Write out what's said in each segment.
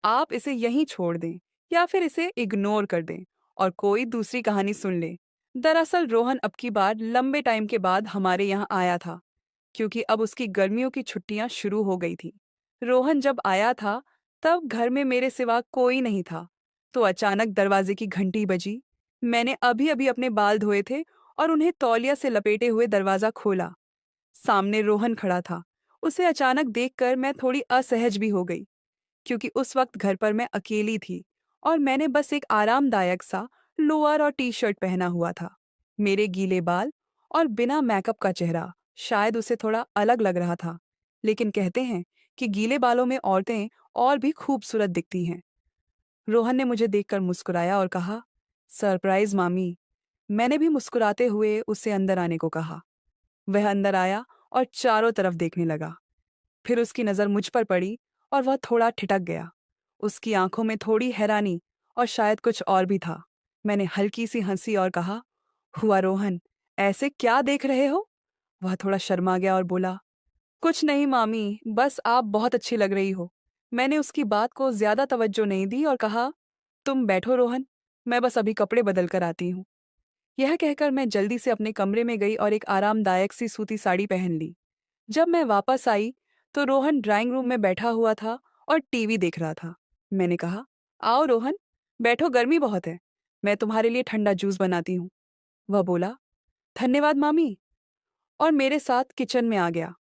आप इसे यहीं छोड़ दें या फिर इसे इग्नोर कर दें और कोई दूसरी कहानी सुन लें। दरअसल रोहन अब की बार लंबे टाइम के बाद हमारे यहाँ आया था, क्योंकि अब उसकी गर्मियों की छुट्टियां शुरू हो गई थी। रोहन जब आया था, तब घर में मेरे सिवा कोई नहीं था। तो अचानक दरवाजे की घंटी बजी। मैंने अभी अभी अपने बाल धोए थे और उन्हें तौलिया से लपेटे हुए दरवाजा खोला। सामने रोहन खड़ा था। उसे अचानक देखकर मैं थोड़ी असहज भी हो गई, क्योंकि उस वक्त घर पर मैं अकेली थी और मैंने बस एक आरामदायक सा लोअर और टी शर्ट पहना हुआ था। मेरे गीले बाल और बिना मेकअप का चेहरा शायद उसे थोड़ा अलग लग रहा था, लेकिन कहते हैं कि गीले बालों में औरतें और भी खूबसूरत दिखती हैं। रोहन ने मुझे देखकर मुस्कुराया और कहा, सरप्राइज मामी। मैंने भी मुस्कुराते हुए उससे अंदर आने को कहा। वह अंदर आया और चारों तरफ देखने लगा। फिर उसकी नज़र मुझ पर पड़ी और वह थोड़ा ठिठक गया। उसकी आंखों में थोड़ी हैरानी और शायद कुछ और भी था। मैंने हल्की सी हंसी और कहा, हुआ रोहन, ऐसे क्या देख रहे हो? वह थोड़ा शर्मा गया और बोला, कुछ नहीं मामी, बस आप बहुत अच्छी लग रही हो। मैंने उसकी बात को ज्यादा तवज्जो नहीं दी और कहा, तुम बैठो रोहन, मैं बस अभी कपड़े बदल कर आती हूँ। यह कहकर मैं जल्दी से अपने कमरे में गई और एक आरामदायक सी सूती साड़ी पहन ली। जब मैं वापस आई, तो रोहन ड्राइंग रूम में बैठा हुआ था और टीवी देख रहा था। मैंने कहा, आओ रोहन, बैठो, गर्मी बहुत है। मैं तुम्हारे लिए ठंडा जूस बनाती हूँ। वह बोला, धन्यवाद मामी, और मेरे साथ किचन में आ गया।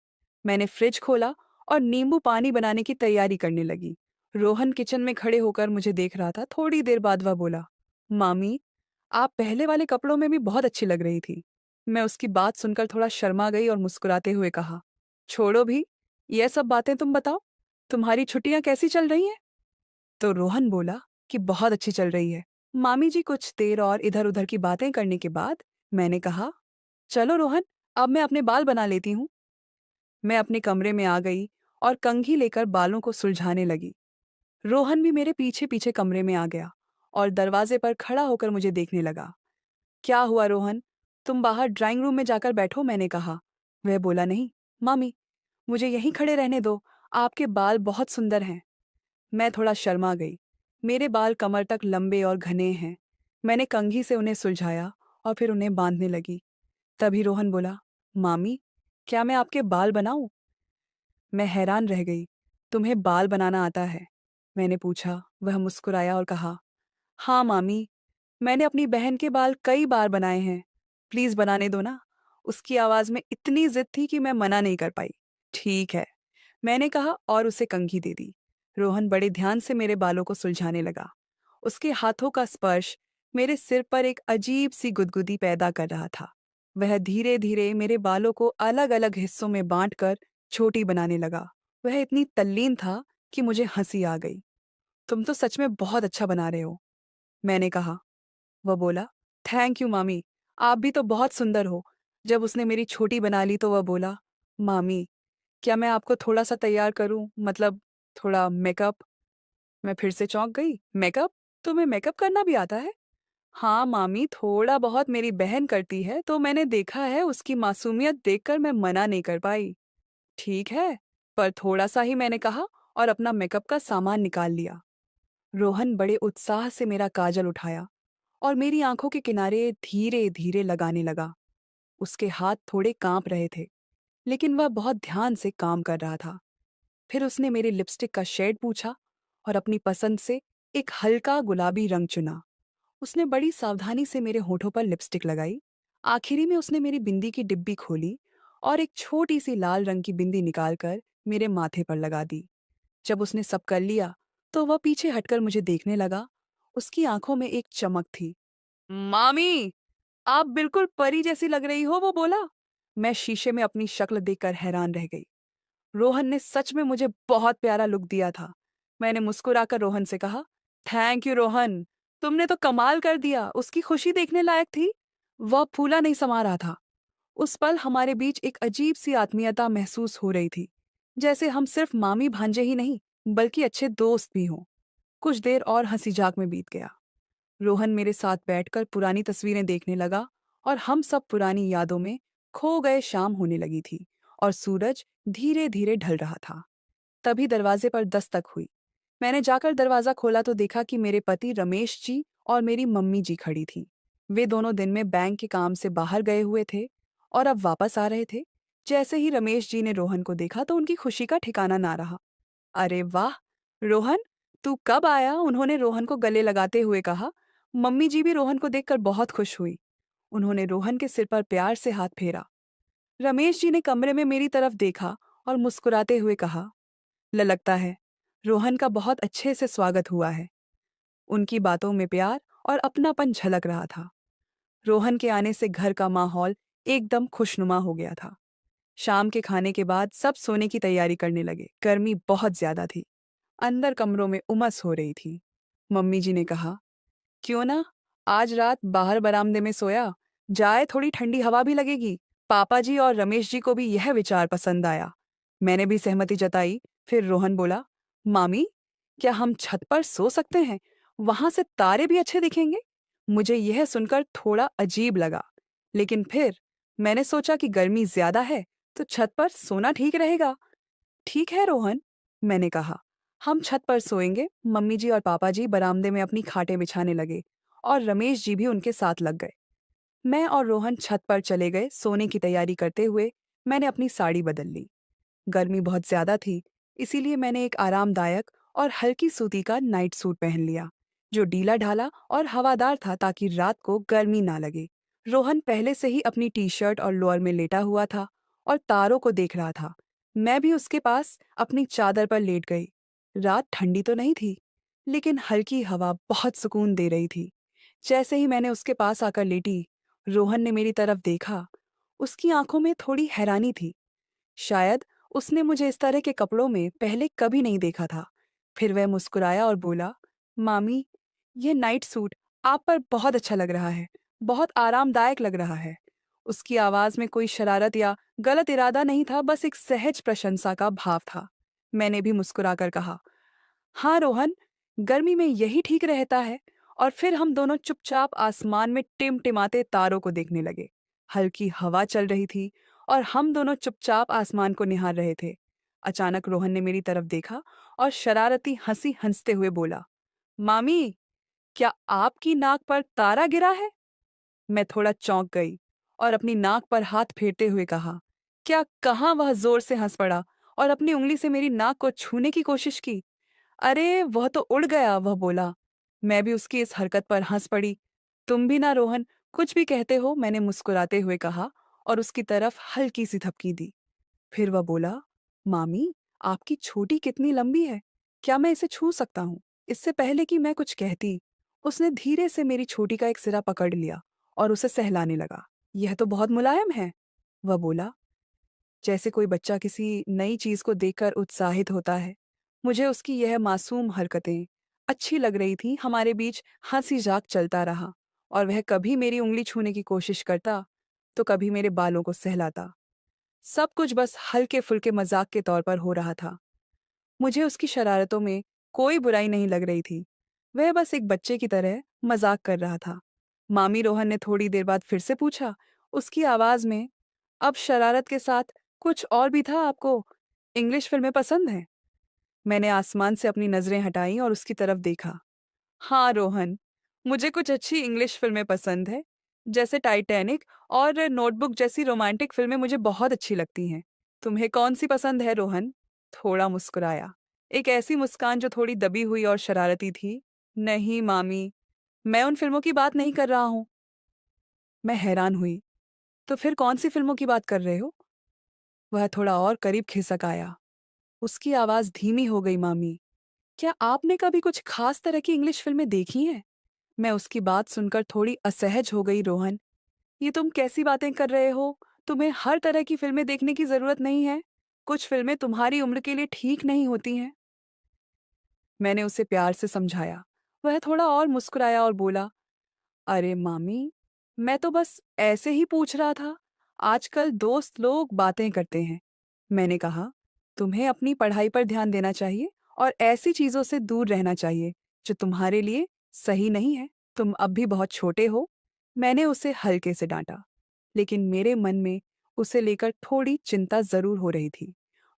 मैंने फ्रिज खोला और नींबू पानी बनाने की तैयारी करने लगी। रोहन किचन में खड़े होकर मुझे देख रहा था। थोड़ी देर बाद वह बोला, मामी, आप पहले वाले कपड़ों में भी बहुत अच्छी लग रही थी। मैं उसकी बात सुनकर थोड़ा शर्मा गई और मुस्कुराते हुए कहा, छोड़ो भी, यह सब बातें तुम बताओ, तुम्हारी छुट्टियां कैसी चल रही हैं? तो रोहन बोला कि बहुत अच्छी चल रही है मामी जी। कुछ देर और इधर उधर की बातें करने के बाद मैंने कहा, चलो रोहन, अब मैं अपने बाल बना लेती हूँ। मैं अपने कमरे में आ गई और कंघी लेकर बालों को सुलझाने लगी। रोहन भी मेरे पीछे पीछे कमरे में आ गया और दरवाजे पर खड़ा होकर मुझे देखने लगा। क्या हुआ रोहन, तुम बाहर ड्राइंग रूम में जाकर बैठो, मैंने कहा। वह बोला, नहीं मामी, मुझे यहीं खड़े रहने दो, आपके बाल बहुत सुंदर हैं। मैं थोड़ा शर्मा गई। मेरे बाल कमर तक लंबे और घने हैं। मैंने कंघी से उन्हें सुलझाया और फिर उन्हें बांधने लगी। तभी रोहन बोला, मामी, क्या मैं आपके बाल बनाऊं? मैं हैरान रह गई। तुम्हें बाल बनाना आता है? मैंने पूछा। वह मुस्कुराया और कहा, हाँ मामी, मैंने अपनी बहन के बाल कई बार बनाए हैं। प्लीज बनाने दो ना। उसकी आवाज में इतनी जिद थी कि मैं मना नहीं कर पाई। ठीक है, मैंने कहा और उसे कंघी दे दी। रोहन बड़े ध्यान से मेरे बालों को सुलझाने लगा। उसके हाथों का स्पर्श मेरे सिर पर एक अजीब सी गुदगुदी पैदा कर रहा था। वह धीरे धीरे मेरे बालों को अलग अलग हिस्सों में बांटकर छोटी बनाने लगा। वह इतनी तल्लीन था कि मुझे हंसी आ गई। तुम तो सच में बहुत अच्छा बना रहे हो, मैंने कहा। वह बोला, थैंक यू मामी, आप भी तो बहुत सुंदर हो। जब उसने मेरी छोटी बना ली तो वह बोला, मामी, क्या मैं आपको थोड़ा सा तैयार करूं, मतलब थोड़ा मेकअप? मैं फिर से चौंक गई। मेकअप? तुम्हें मेकअप करना भी आता है? हाँ मामी, थोड़ा बहुत मेरी बहन करती है तो मैंने देखा है। उसकी मासूमियत देखकर मैं मना नहीं कर पाई। ठीक है, पर थोड़ा सा ही, मैंने कहा और अपना मेकअप का सामान निकाल लिया। रोहन बड़े उत्साह से मेरा काजल उठाया और मेरी आंखों के किनारे धीरे धीरे लगाने लगा। उसके हाथ थोड़े कांप रहे थे, लेकिन वह बहुत ध्यान से काम कर रहा था। फिर उसने मेरी लिपस्टिक का शेड पूछा और अपनी पसंद से एक हल्का गुलाबी रंग चुना। उसने बड़ी सावधानी से मेरे होठों पर लिपस्टिक लगाई। आखिरी में उसने मेरी बिंदी की डिब्बी खोली और एक छोटी सी लाल रंग की बिंदी निकालकर मेरे माथे पर लगा दी। जब उसने सब कर लिया, तो वह पीछे हटकर मुझे देखने लगा। उसकी आंखों में एक चमक थी। मामी, आप बिल्कुल परी जैसी लग रही हो, वो बोला। मैं शीशे में अपनी शक्ल देखकर हैरान रह गई। रोहन ने सच में मुझे बहुत प्यारा लुक दिया था। मैंने मुस्कुराकर रोहन से कहा, थैंक यू रोहन, तुमने तो कमाल कर दिया। उसकी खुशी देखने लायक थी। वह फूला नहीं समा रहा था। उस पल हमारे बीच एक अजीब सी आत्मीयता महसूस हो रही थी, जैसे हम सिर्फ मामी भांजे ही नहीं, बल्कि अच्छे दोस्त भी हों। कुछ देर और हंसी जाक में बीत गया। रोहन मेरे साथ बैठकर पुरानी तस्वीरें देखने लगा और हम सब पुरानी यादों में खो गए। शाम होने लगी थी और सूरज धीरे धीरे ढल रहा था। तभी दरवाजे पर दस्तक हुई। मैंने जाकर दरवाजा खोला तो देखा कि मेरे पति रमेश जी और मेरी मम्मी जी खड़ी थी। वे दोनों दिन में बैंक के काम से बाहर गए हुए थे और अब वापस आ रहे थे। जैसे ही रमेश जी ने रोहन को देखा तो उनकी खुशी का ठिकाना ना रहा। अरे वाह! रोहन, तू कब आया? उन्होंने रोहन को गले लगाते हुए कहा। मम्मी जी भी रोहन को देखकर बहुत खुश हुई। उन्होंने रोहन के सिर पर प्यार से हाथ फेरा। रमेश जी ने कमरे में मेरी तरफ देखा और मुस्कुराते हुए कहा, लगता है रोहन का बहुत अच्छे से स्वागत हुआ है। उनकी बातों में प्यार और अपनापन झलक रहा था। रोहन के आने से घर का माहौल एकदम खुशनुमा हो गया था। शाम के खाने के बाद सब सोने की तैयारी करने लगे। गर्मी बहुत ज्यादा थी। अंदर कमरों में उमस हो रही थी। मम्मी जी ने कहा, क्यों ना आज रात बाहर बरामदे में सोया जाए, थोड़ी ठंडी हवा भी लगेगी। पापा जी और रमेश जी को भी यह विचार पसंद आया। मैंने भी सहमति जताई। फिर रोहन बोला, मामी, क्या हम छत पर सो सकते हैं? वहां से तारे भी अच्छे दिखेंगे। मुझे यह सुनकर थोड़ा अजीब लगा, लेकिन फिर मैंने सोचा कि गर्मी ज्यादा है तो छत पर सोना ठीक रहेगा। ठीक है रोहन, मैंने कहा। हम छत पर सोएंगे। मम्मी जी और पापा जी बरामदे में अपनी खाटें बिछाने लगे और रमेश जी भी उनके साथ लग गए। मैं और रोहन छत पर चले गए सोने की तैयारी करते हुए। मैंने अपनी साड़ी बदल ली। गर्मी बहुत ज्यादा थी, इसीलिए मैंने एक आरामदायक और हल्की सूती का नाइट सूट पहन लिया, जो ढीला ढाला और हवादार था ताकि रात को गर्मी ना लगे। रोहन पहले से ही अपनी टी शर्ट और लोअर में लेटा हुआ था और तारों को देख रहा था। मैं भी उसके पास अपनी चादर पर लेट गई। रात ठंडी तो नहीं थी, लेकिन हल्की हवा बहुत सुकून दे रही थी। जैसे ही मैंने उसके पास आकर लेटी, रोहन ने मेरी तरफ देखा। उसकी आंखों में थोड़ी हैरानी थी। शायद उसने मुझे इस तरह के कपड़ों में पहले कभी नहीं देखा था। फिर वह मुस्कुराया और बोला, मामी, यह नाइट सूट आप पर बहुत अच्छा लग रहा है, बहुत आरामदायक लग रहा है। उसकी आवाज में कोई शरारत या गलत इरादा नहीं था, बस एक सहज प्रशंसा का भाव था। मैंने भी मुस्कुराकर कहा, हाँ रोहन, गर्मी में यही ठीक रहता है। और फिर हम दोनों चुपचाप आसमान में टिमटिमाते तारों को देखने लगे। हल्की हवा चल रही थी और हम दोनों चुपचाप आसमान को निहार रहे थे। अचानक रोहन ने मेरी तरफ देखा और शरारती हंसी हंसते हुए बोला, मामी, क्या आपकी नाक पर तारा गिरा है? मैं थोड़ा चौंक गई और अपनी नाक पर हाथ फेरते हुए कहा, क्या कहाँ? वह जोर से हंस पड़ा और अपनी उंगली से मेरी नाक को छूने की कोशिश की। अरे वह तो उड़ गया, वह बोला। मैं भी उसकी इस हरकत पर हंस पड़ी। तुम भी ना रोहन, कुछ भी कहते हो, मैंने मुस्कुराते हुए कहा और उसकी तरफ हल्की सी थपकी दी। फिर वह बोला, मामी, आपकी छोटी कितनी लंबी है, क्या मैं इसे छू सकता हूँ? इससे पहले कि मैं कुछ कहती, उसने धीरे से मेरी छोटी का एक सिरा पकड़ लिया और उसे सहलाने लगा। यह तो बहुत मुलायम है, वह बोला, जैसे कोई बच्चा किसी नई चीज को देखकर उत्साहित होता है। मुझे उसकी यह मासूम हरकतें अच्छी लग रही थी। हमारे बीच हंसी जाक चलता रहा और वह कभी मेरी उंगली छूने की कोशिश करता तो कभी मेरे बालों को सहलाता। सब कुछ बस हल्के फुल्के मजाक के तौर पर हो रहा था। मुझे उसकी शरारतों में कोई बुराई नहीं लग रही थी। वह बस एक बच्चे की तरह मजाक कर रहा था। मामी, रोहन ने थोड़ी देर बाद फिर से पूछा, उसकी आवाज में अब शरारत के साथ कुछ और भी था। आपको इंग्लिश फिल्में पसंद हैं? मैंने आसमान से अपनी नजरें हटाई और उसकी तरफ देखा। हाँ रोहन, मुझे कुछ अच्छी इंग्लिश फिल्में पसंद है, जैसे टाइटैनिक और नोटबुक जैसी रोमांटिक फिल्में मुझे बहुत अच्छी लगती हैं। तुम्हें कौन सी पसंद है रोहन? थोड़ा मुस्कुराया, एक ऐसी मुस्कान जो थोड़ी दबी हुई और शरारती थी। नहीं मामी, मैं उन फिल्मों की बात नहीं कर रहा हूँ। मैं हैरान हुई। तो फिर कौन सी फिल्मों की बात कर रहे हो? वह थोड़ा और करीब खिसक आया। उसकी आवाज धीमी हो गई, मामी, क्या आपने कभी कुछ खास तरह की इंग्लिश फिल्में देखी हैं? मैं उसकी बात सुनकर थोड़ी असहज हो गई। रोहन, ये तुम कैसी बातें कर रहे हो? तुम्हें हर तरह की फिल्में देखने की जरूरत नहीं है। कुछ फिल्में तुम्हारी उम्र के लिए ठीक नहीं होती हैं। मैंने उसे प्यार से समझाया। वह थोड़ा और मुस्कुराया और बोला, अरे मामी, मैं तो बस ऐसे ही पूछ रहा था। आजकल दोस्त लोग बातें करते हैं। मैंने कहा, तुम्हें अपनी पढ़ाई पर ध्यान देना चाहिए और ऐसी चीजों से दूर रहना चाहिए जो तुम्हारे लिए सही नहीं है। तुम अब भी बहुत छोटे हो। मैंने उसे हल्के से डांटा, लेकिन मेरे मन में उसे लेकर थोड़ी चिंता जरूर हो रही थी।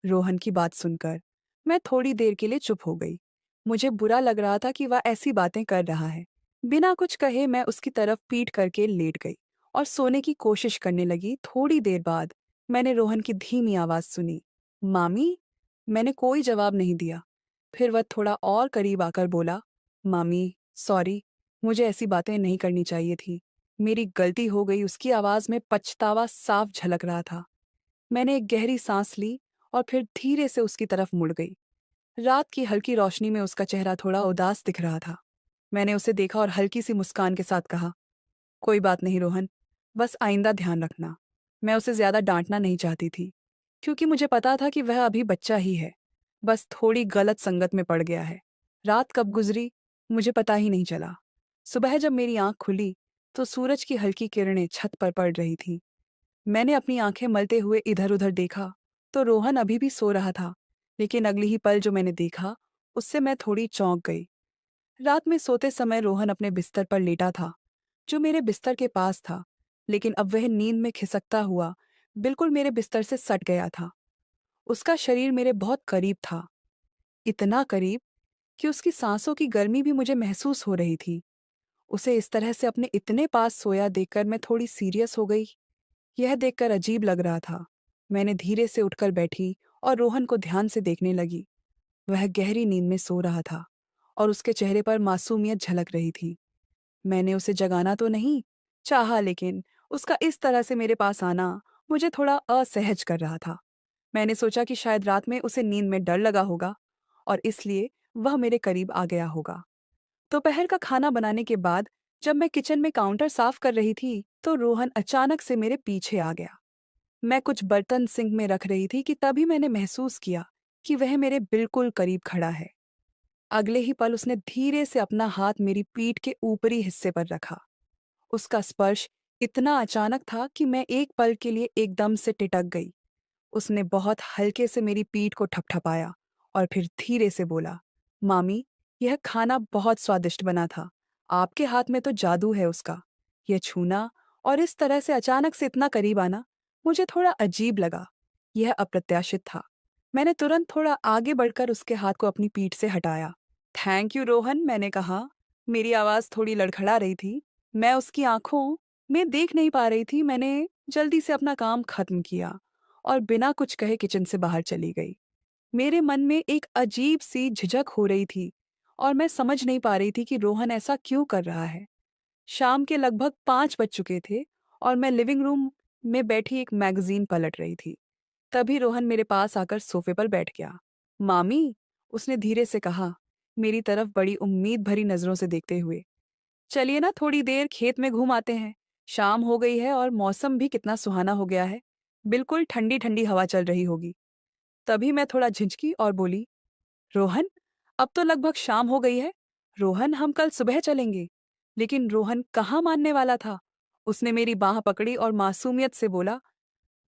रोहन की बात सुनकर मैं थोड़ी देर के लिए चुप हो गई। मुझे बुरा लग रहा था कि वह ऐसी बातें कर रहा है। बिना कुछ कहे मैं उसकी तरफ पीठ करके लेट गई और सोने की कोशिश करने लगी। थोड़ी देर बाद मैंने रोहन की धीमी आवाज सुनी, मामी। मैंने कोई जवाब नहीं दिया। फिर वह थोड़ा और करीब आकर बोला, मामी, सॉरी, मुझे ऐसी बातें नहीं करनी चाहिए थी। मेरी गलती हो गई। उसकी आवाज में पछतावा साफ झलक रहा था। मैंने एक गहरी सांस ली और फिर धीरे से उसकी तरफ मुड़ गई। रात की हल्की रोशनी में उसका चेहरा थोड़ा उदास दिख रहा था। मैंने उसे देखा और हल्की सी मुस्कान के साथ कहा, कोई बात नहीं रोहन, बस आइंदा ध्यान रखना। मैं उसे ज्यादा डांटना नहीं चाहती थी, क्योंकि मुझे पता था कि वह अभी बच्चा ही है, बस थोड़ी गलत संगत में पड़ गया है। रात कब गुजरी मुझे पता ही नहीं चला। सुबह जब मेरी आंख खुली तो सूरज की हल्की किरणें छत पर पड़ रही थीं। मैंने अपनी आंखें मलते हुए इधर उधर देखा तो रोहन अभी भी सो रहा था, लेकिन अगली ही पल जो मैंने देखा उससे मैं थोड़ी चौंक गई। रात में सोते समय रोहन अपने बिस्तर पर लेटा था, जो मेरे बिस्तर के पास था, लेकिन अब वह नींद में खिसकता हुआ बिल्कुल मेरे बिस्तर से सट गया था। उसका शरीर मेरे बहुत करीब था, इतना करीब कि उसकी सांसों की गर्मी भी मुझे महसूस हो रही थी। उसे इस तरह से अपने इतने पास सोया देखकर मैं थोड़ी सीरियस हो गई। यह देखकर अजीब लग रहा था। मैंने धीरे से उठकर बैठी और रोहन को ध्यान से देखने लगी। वह गहरी नींद में सो रहा था और उसके चेहरे पर मासूमियत झलक रही थी। मैंने उसे जगाना तो नहीं चाहा, लेकिन उसका इस तरह से मेरे पास आना मुझे थोड़ा असहज कर रहा था। मैंने सोचा कि शायद रात में उसे नींद में डर लगा होगा और इसलिए वह मेरे करीब आ गया होगा। दोपहर का खाना बनाने के बाद जब मैं किचन में काउंटर साफ कर रही थी तो रोहन अचानक से मेरे पीछे आ गया। मैं कुछ बर्तन सिंक में रख रही थी कि तभी मैंने महसूस किया कि वह मेरे बिल्कुल करीब खड़ा है। अगले ही पल उसने धीरे से अपना हाथ मेरी पीठ के ऊपरी हिस्से पर रखा। उसका स्पर्श इतना अचानक था कि मैं एक पल के लिए एकदम से टिटक गई। उसने बहुत हल्के से मेरी पीठ को ठपठपाया और फिर धीरे से बोला, मामी, यह खाना बहुत स्वादिष्ट बना था। आपके हाथ में तो जादू है उसका। यह छूना और इस तरह से अचानक से इतना करीब आना मुझे थोड़ा अजीब लगा। यह अप्रत्याशित था। मैंने तुरंत थोड़ा आगे बढ़कर उसके हाथ को अपनी पीठ से हटाया। थैंक यू रोहन, मैंने कहा। मेरी आवाज थोड़ी लड़खड़ा रही थी। मैं उसकी आंखों में देख नहीं पा रही थी। मैंने जल्दी से अपना काम खत्म किया और बिना कुछ कहे किचन से बाहर चली गई। मेरे मन में एक अजीब सी झिझक हो रही थी और मैं समझ नहीं पा रही थी कि रोहन ऐसा क्यों कर रहा है। शाम के लगभग 5 बज चुके थे और मैं लिविंग रूम में बैठी एक मैगजीन पलट रही थी। तभी रोहन मेरे पास आकर सोफे पर बैठ गया। मामी, उसने धीरे से कहा, मेरी तरफ बड़ी उम्मीद भरी नजरों से देखते हुए। चलिए ना, थोड़ी देर खेत में घूम आते हैं। शाम हो गई है और मौसम भी कितना सुहाना हो गया है। बिल्कुल ठंडी ठंडी हवा चल रही होगी। तभी मैं थोड़ा झिझकी और बोली, रोहन, अब तो लगभग शाम हो गई है। रोहन, हम कल सुबह चलेंगे। लेकिन रोहन कहाँ मानने वाला था। उसने मेरी बाह पकड़ी और मासूमियत से बोला,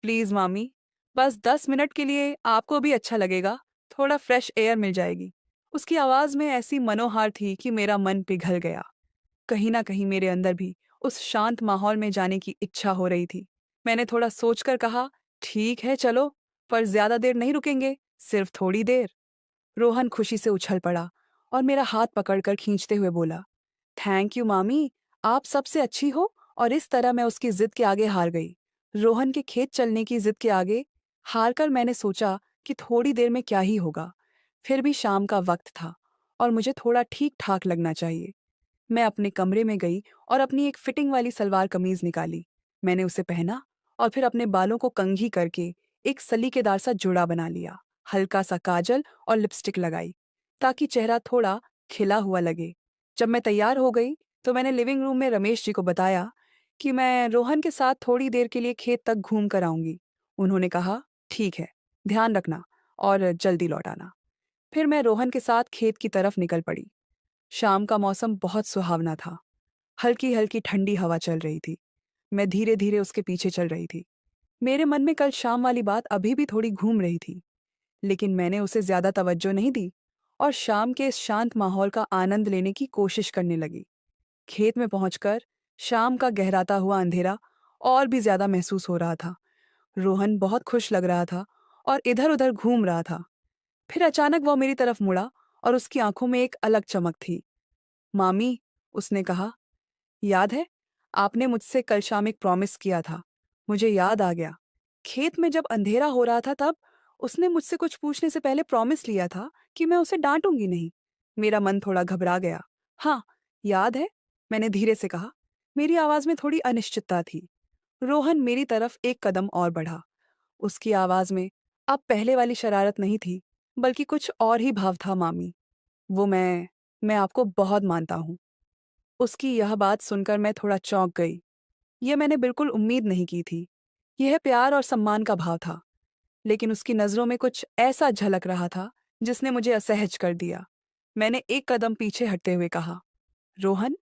प्लीज मामी, बस 10 मिनट के लिए आपको भी अच्छा लगेगा, थोड़ा फ्रेश एयर मिल जाएगी। उसकी आवाज में ऐसी मनोहार थी कि मेरा मन पिघल गया। कहीं ना कहीं मेरे अंदर भी उस शांत माहौल में जाने की इच्छा हो रही थी। मैंने थोड़ा सोचकर कहा, ठीक है चलो, पर ज्यादा देर नहीं रुकेंगे, सिर्फ थोड़ी देर। रोहन खुशी से उछल पड़ा और मेरा हाथ पकड़कर खींचते हुए बोला, थैंक यू मामी, आप सबसे अच्छी हो। और इस तरह मैं उसकी जिद के आगे हार गई। रोहन के खेत चलने की जिद के आगे हारकर मैंने सोचा कि थोड़ी देर में क्या ही होगा। फिर भी शाम का वक्त था और मुझे थोड़ा ठीक ठाक लगना चाहिए। मैं अपने कमरे में गई और अपनी एक फिटिंग वाली सलवार कमीज निकाली। मैंने उसे पहना और फिर अपने बालों को कंघी करके एक सलीकेदार सा जोड़ा बना लिया। हल्का सा काजल और लिपस्टिक लगाई ताकि चेहरा थोड़ा खिला हुआ लगे। जब मैं तैयार हो गई तो मैंने लिविंग रूम में रमेश जी को बताया कि मैं रोहन के साथ थोड़ी देर के लिए खेत तक घूम कर आऊंगी। उन्होंने कहा, ठीक है, ध्यान रखना और जल्दी लौट आना। फिर मैं रोहन के साथ खेत की तरफ निकल पड़ी। शाम का मौसम बहुत सुहावना था। हल्की हल्की ठंडी हवा चल रही थी। मैं धीरे धीरे उसके पीछे चल रही थी। मेरे मन में कल शाम वाली बात अभी भी थोड़ी घूम रही थी, लेकिन मैंने उसे ज्यादा तवज्जो नहीं दी और शाम के इस शांत माहौल का आनंद लेने की कोशिश करने लगी। खेत में पहुंचकर शाम का गहराता हुआ अंधेरा और भी ज्यादा महसूस हो रहा था। रोहन बहुत खुश लग रहा था और इधर उधर घूम रहा था। फिर अचानक वो मेरी तरफ मुड़ा और उसकी आंखों में एक अलग चमक थी। मामी, उसने कहा, याद है? आपने मुझसे कल शाम एक प्रॉमिस किया था। मुझे याद आ गया। खेत में जब अंधेरा हो रहा था तब उसने मुझसे कुछ पूछने से पहले प्रॉमिस लिया था कि मैं उसे डांटूंगी नहीं। मेरा मन थोड़ा घबरा गया। हाँ, याद है, मैंने धीरे से कहा। मेरी आवाज में थोड़ी अनिश्चितता थी। रोहन मेरी तरफ एक कदम और बढ़ा। उसकी आवाज में अब पहले वाली शरारत नहीं थी, बल्कि कुछ और ही भाव था। मामी, वो मैं आपको बहुत मानता हूँ। उसकी यह बात सुनकर मैं थोड़ा चौंक गई। यह मैंने बिल्कुल उम्मीद नहीं की थी। यह प्यार और सम्मान का भाव था, लेकिन उसकी नज़रों में कुछ ऐसा झलक रहा था जिसने मुझे असहज कर दिया। मैंने एक कदम पीछे हटते हुए कहा, रोहन,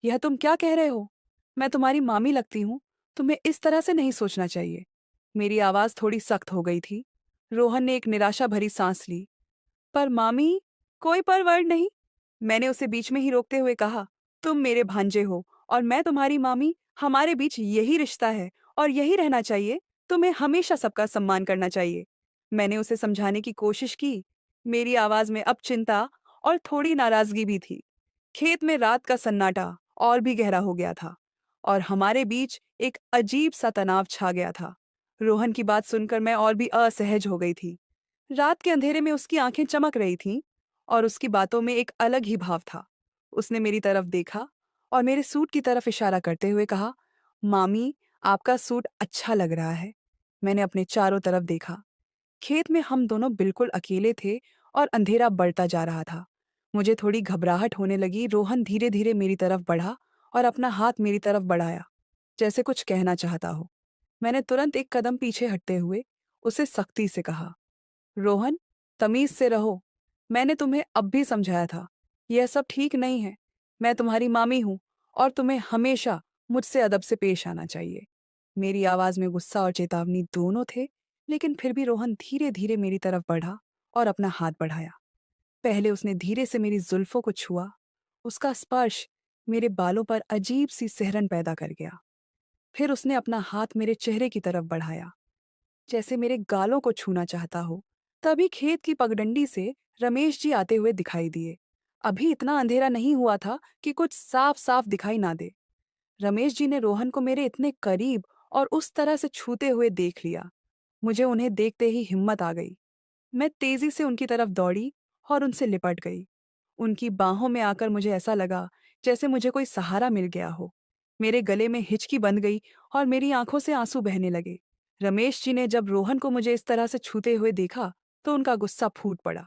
यह तुम क्या कह रहे हो? मैं तुम्हारी मामी लगती हूँ। तुम्हें इस तरह से नहीं सोचना चाहिए। मेरी आवाज़ थोड़ी सख्त हो गई थी। रोहन ने एक निराशा भरी सांस ली। पर मामी, कोई पर वर्ड नहीं। मैंने उसे बीच में ही रोकते हुए कहा, तुम मेरे भांजे हो और मैं तुम्हारी मामी। हमारे बीच यही रिश्ता है और यही रहना चाहिए। तुम्हें हमेशा सबका सम्मान करना चाहिए। मैंने उसे समझाने की कोशिश की। मेरी आवाज में अब चिंता और थोड़ी नाराजगी भी थी। खेत में रात का सन्नाटा और भी गहरा हो गया था और हमारे बीच एक अजीब सा तनाव छा गया था। रोहन की बात सुनकर मैं और भी असहज हो गई थी। रात के अंधेरे में उसकी आंखें चमक रही थीं और उसकी बातों में एक अलग ही भाव था। उसने मेरी तरफ देखा और मेरे सूट की तरफ इशारा करते हुए कहा, मामी, आपका सूट अच्छा लग रहा है। मैंने अपने चारों तरफ देखा। खेत में हम दोनों बिल्कुल अकेले थे और अंधेरा बढ़ता जा रहा था। मुझे थोड़ी घबराहट होने लगी। रोहन धीरे धीरे मेरी तरफ बढ़ा और अपना हाथ मेरी तरफ बढ़ाया, जैसे कुछ कहना चाहता हो। मैंने तुरंत एक कदम पीछे हटते हुए उसे सख्ती से कहा, रोहन, तमीज से रहो। मैंने तुम्हें अब भी समझाया था। यह सब ठीक नहीं है। मैं तुम्हारी मामी हूं और तुम्हें हमेशा मुझसे अदब से पेश आना चाहिए। मेरी आवाज में गुस्सा और चेतावनी दोनों थे, लेकिन फिर भी रोहन धीरे धीरे मेरी तरफ बढ़ा और अपना हाथ बढ़ाया। पहले उसने धीरे से मेरी जुल्फों को छुआ। उसका स्पर्श मेरे बालों पर अजीब सी सिहरन पैदा कर गया। फिर उसने अपना हाथ मेरे चेहरे की तरफ बढ़ाया, जैसे मेरे गालों को छूना चाहता हो। तभी खेत की पगडंडी से रमेश जी आते हुए दिखाई दिए। अभी इतना अंधेरा नहीं हुआ था कि कुछ साफ साफ दिखाई ना दे। रमेश जी ने रोहन को मेरे इतने करीब और उस तरह से छूते हुए देख लिया। मुझे उन्हें देखते ही हिम्मत आ गई। मैं तेजी से उनकी तरफ दौड़ी और उनसे लिपट गई। उनकी बाहों में आकर मुझे ऐसा लगा जैसे मुझे कोई सहारा मिल गया हो। मेरे गले में हिचकी बंध गई और मेरी आंखों से आंसू बहने लगे। रमेश जी ने जब रोहन को मुझे इस तरह से छूते हुए देखा तो उनका गुस्सा फूट पड़ा।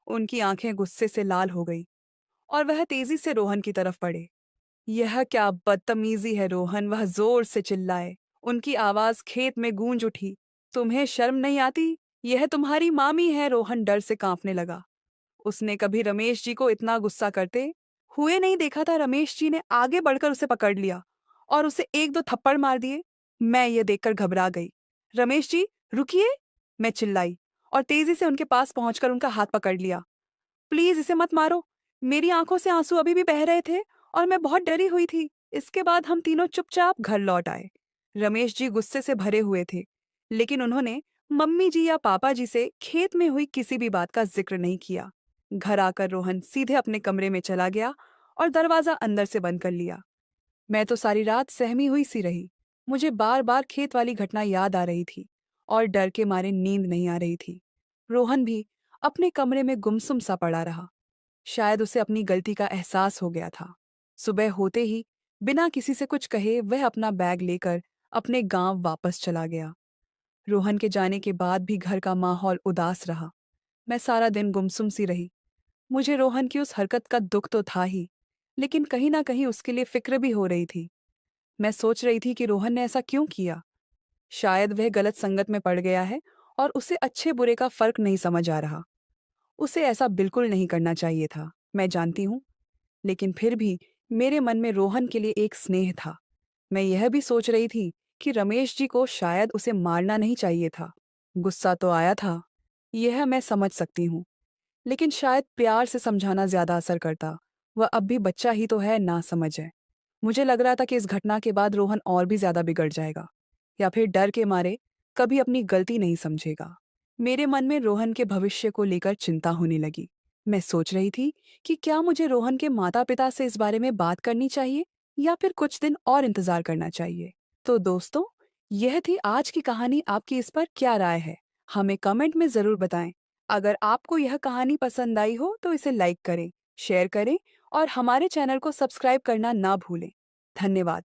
उनकी आंखें गुस्से से लाल हो गई और वह तेजी से रोहन की तरफ बढ़े। यह क्या बदतमीजी है रोहन, वह जोर से चिल्लाए। उनकी आवाज खेत में गूंज उठी। तुम्हें शर्म नहीं आती? यह तुम्हारी मामी है। रोहन डर से कांपने लगा। उसने कभी रमेश जी को इतना गुस्सा करते हुए नहीं देखा था। रमेश जी ने आगे बढ़कर उसे पकड़ लिया और उसे एक दो थप्पड़ मार दिए। मैं ये देखकर घबरा गई। रमेश जी, रुकिए, मैं चिल्लाई और तेजी से उनके पास पहुंचकर उनका हाथ पकड़ लिया। प्लीज इसे मत मारो। मेरी आंखों से आंसू अभी भी बह रहे थे और मैं बहुत डरी हुई थी। इसके बाद हम तीनों चुपचाप घर लौट आए। रमेश जी गुस्से से भरे हुए थे, लेकिन उन्होंने मम्मी जी या पापा जी से खेत में हुई किसी भी बात का जिक्र नहीं किया। घर आकर रोहन सीधे अपने कमरे में चला गया और दरवाजा अंदर से बंद कर लिया। मैं तो सारी रात सहमी हुई सी रही। मुझे बार बार खेत वाली घटना याद आ रही थी और डर के मारे नींद नहीं आ रही थी। रोहन भी अपने कमरे में गुमसुम सा पड़ा रहा। शायद उसे अपनी गलती का एहसास हो गया था। सुबह होते ही बिना किसी से कुछ कहे वह अपना बैग लेकर अपने गांव वापस चला गया। रोहन के जाने के बाद भी घर का माहौल उदास रहा। मैं सारा दिन गुमसुम सी रही। मुझे रोहन की उस हरकत का दुख तो था ही, लेकिन कहीं ना कहीं उसके लिए फिक्र भी हो रही थी। मैं सोच रही थी कि रोहन ने ऐसा क्यों किया। शायद वह गलत संगत में पड़ गया है और उसे अच्छे बुरे का फर्क नहीं समझ आ रहा। उसे ऐसा बिल्कुल नहीं करना चाहिए था, मैं जानती हूँ। लेकिन फिर भी मेरे मन में रोहन के लिए एक स्नेह था। मैं यह भी सोच रही थी कि रमेश जी को शायद उसे मारना नहीं चाहिए था। गुस्सा तो आया था, यह मैं समझ सकती हूँ, लेकिन शायद प्यार से समझाना ज्यादा असर करता। वह अब भी बच्चा ही तो है, ना समझ है। मुझे लग रहा था कि इस घटना के बाद रोहन और भी ज्यादा बिगड़ जाएगा या फिर डर के मारे कभी अपनी गलती नहीं समझेगा। मेरे मन में रोहन के भविष्य को लेकर चिंता होने लगी। मैं सोच रही थी कि क्या मुझे रोहन के माता-पिता से इस बारे में बात करनी चाहिए या फिर कुछ दिन और इंतजार करना चाहिए। तो दोस्तों, यह थी आज की कहानी। आपकी इस पर क्या राय है? हमें कमेंट में ज़रूर बताएं। अगर आपको यह कहानी पसंद आई हो तो इसे लाइक करें, शेयर करें और हमारे चैनल को सब्सक्राइब करना ना भूलें। धन्यवाद।